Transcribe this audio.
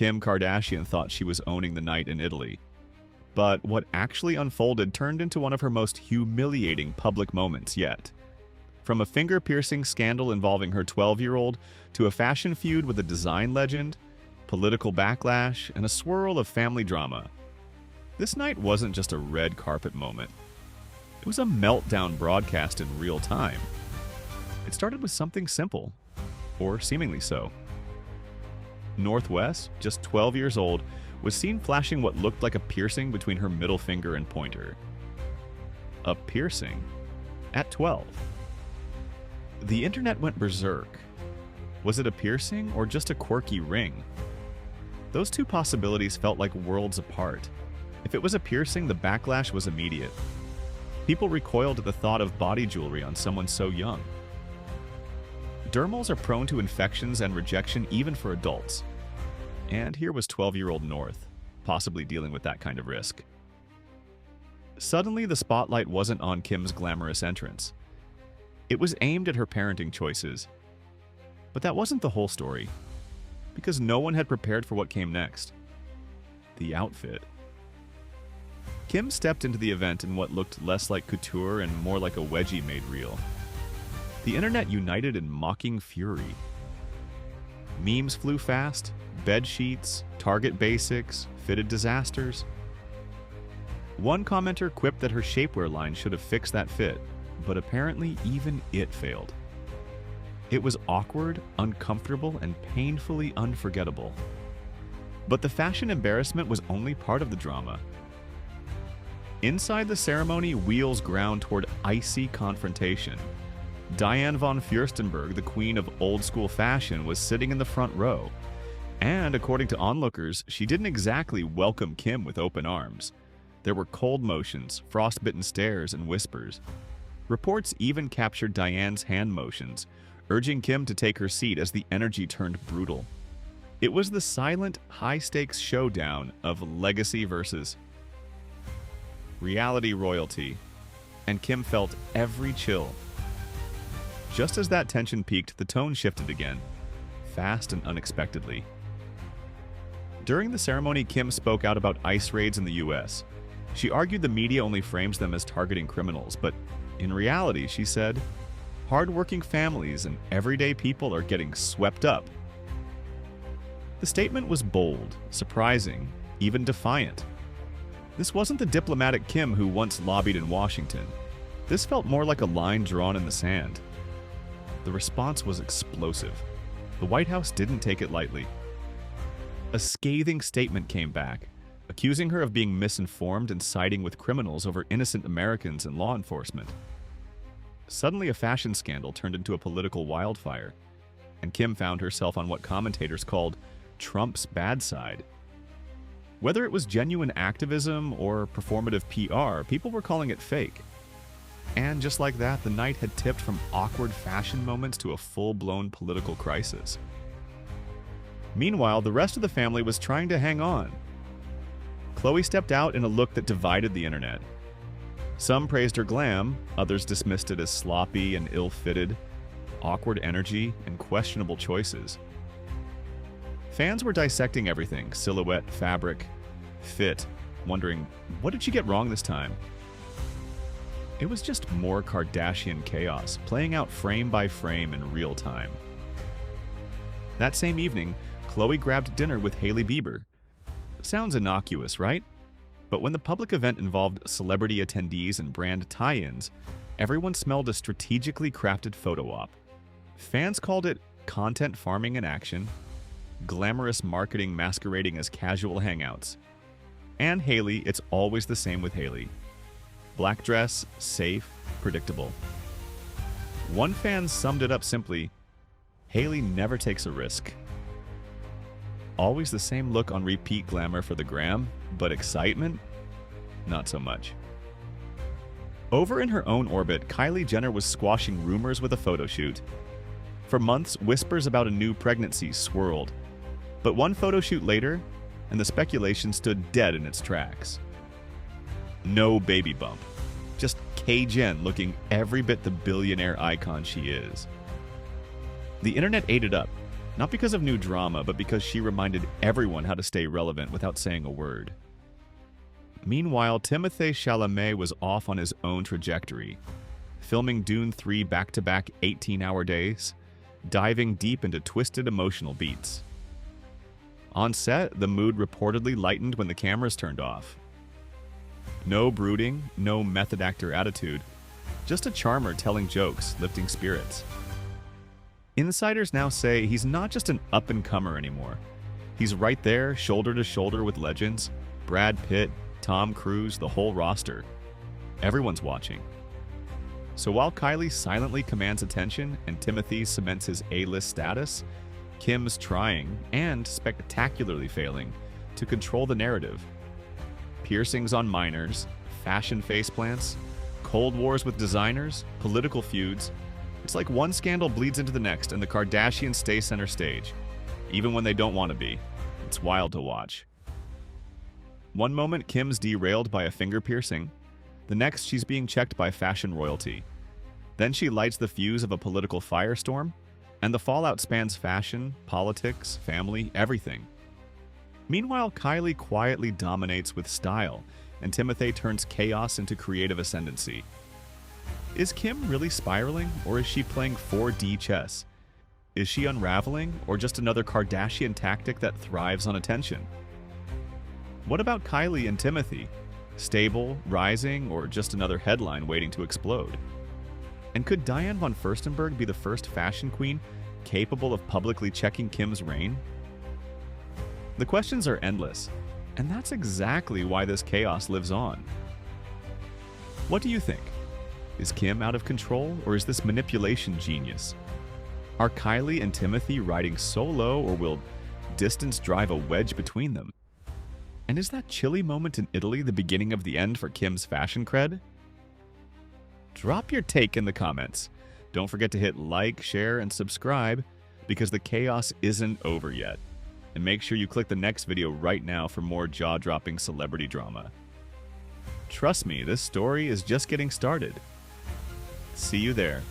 Kim Kardashian thought she was owning the night in Italy. But what actually unfolded turned into one of her most humiliating public moments yet. From a finger-piercing scandal involving her 12-year-old to a fashion feud with a design legend, political backlash, and a swirl of family drama, this night wasn't just a red carpet moment. It was a meltdown broadcast in real time. It started with something simple, or seemingly so. North West, just 12 years old, was seen flashing what looked like a piercing between her middle finger and pointer. A piercing? At 12. The internet went berserk. Was it a piercing or just a quirky ring? Those two possibilities felt like worlds apart. If it was a piercing, the backlash was immediate. People recoiled at the thought of body jewelry on someone so young. Dermals are prone to infections and rejection even for adults. And here was 12-year-old North, possibly dealing with that kind of risk. Suddenly, the spotlight wasn't on Kim's glamorous entrance. It was aimed at her parenting choices. But that wasn't the whole story, because no one had prepared for what came next. The outfit. Kim stepped into the event in what looked less like couture and more like a wedgie made real. The internet united in mocking fury. Memes flew fast, bed sheets, Target basics, fitted disasters. One commenter quipped that her shapewear line should have fixed that fit, but apparently even it failed. It was awkward, uncomfortable, and painfully unforgettable. But the fashion embarrassment was only part of the drama. Inside the ceremony, wheels ground toward icy confrontation. Diane von Furstenberg, the queen of old-school fashion, was sitting in the front row. And according to onlookers, she didn't exactly welcome Kim with open arms. There were cold motions, frostbitten stares, and whispers. Reports even captured Diane's hand motions, urging Kim to take her seat as the energy turned brutal. It was the silent, high-stakes showdown of legacy versus reality royalty, and Kim felt every chill. Just as that tension peaked, the tone shifted again, fast and unexpectedly. During the ceremony, Kim spoke out about ICE raids in the US. She argued the media only frames them as targeting criminals, but in reality, she said, hardworking families and everyday people are getting swept up. The statement was bold, surprising, even defiant. This wasn't the diplomatic Kim who once lobbied in Washington. This felt more like a line drawn in the sand. The response was explosive. The White House didn't take it lightly. A scathing statement came back, accusing her of being misinformed and siding with criminals over innocent Americans and law enforcement. Suddenly, a fashion scandal turned into a political wildfire, and Kim found herself on what commentators called Trump's bad side. Whether it was genuine activism or performative PR, people were calling it fake. And just like that, the night had tipped from awkward fashion moments to a full-blown political crisis. Meanwhile, the rest of the family was trying to hang on. Khloe stepped out in a look that divided the internet. Some praised her glam, others dismissed it as sloppy and ill-fitted, awkward energy, and questionable choices. Fans were dissecting everything: silhouette, fabric, fit, wondering, what did she get wrong this time? It was just more Kardashian chaos, playing out frame by frame in real time. That same evening, Khloe grabbed dinner with Hailey Bieber. Sounds innocuous, right? But when the public event involved celebrity attendees and brand tie-ins, everyone smelled a strategically crafted photo op. Fans called it content farming in action, glamorous marketing masquerading as casual hangouts. And Hailey, it's always the same with Hailey. Black dress, safe, predictable. One fan summed it up simply: Hailey never takes a risk. Always the same look on repeat glamour for the gram, but excitement? Not so much. Over in her own orbit, Kylie Jenner was squashing rumors with a photo shoot. For months, whispers about a new pregnancy swirled. But one photo shoot later, and the speculation stood dead in its tracks. No baby bump. Just K-Jen looking every bit the billionaire icon she is. The internet ate it up. Not because of new drama, but because she reminded everyone how to stay relevant without saying a word. Meanwhile, Timothée Chalamet was off on his own trajectory, filming Dune 3 back-to-back 18-hour days, diving deep into twisted emotional beats. On set, the mood reportedly lightened when the cameras turned off. No brooding, no method actor attitude, just a charmer telling jokes, lifting spirits. Insiders now say he's not just an up-and-comer anymore. He's right there, shoulder to shoulder with legends, Brad Pitt, Tom Cruise, the whole roster. Everyone's watching. So while Kylie silently commands attention and Timothée cements his A-list status, Kim's trying, and spectacularly failing, to control the narrative. Piercings on minors, fashion faceplants, cold wars with designers, political feuds. It's like one scandal bleeds into the next and the Kardashians stay center stage, even when they don't want to be. It's wild to watch. One moment, Kim's derailed by a finger piercing. The next, she's being checked by fashion royalty. Then she lights the fuse of a political firestorm, and the fallout spans fashion, politics, family, everything. Meanwhile, Kylie quietly dominates with style, and Timothée turns chaos into creative ascendancy. Is Kim really spiraling, or is she playing 4D chess? Is she unraveling, or just another Kardashian tactic that thrives on attention? What about Kylie and Timothée? Stable, rising, or just another headline waiting to explode? And could Diane von Furstenberg be the first fashion queen capable of publicly checking Kim's reign? The questions are endless, and that's exactly why this chaos lives on. What do you think? Is Kim out of control, or is this manipulation genius? Are Kylie and Timothée riding so low, or will distance drive a wedge between them? And is that chilly moment in Italy the beginning of the end for Kim's fashion cred? Drop your take in the comments. Don't forget to hit like, share, and subscribe, because the chaos isn't over yet. And make sure you click the next video right now for more jaw-dropping celebrity drama. Trust me, this story is just getting started. See you there.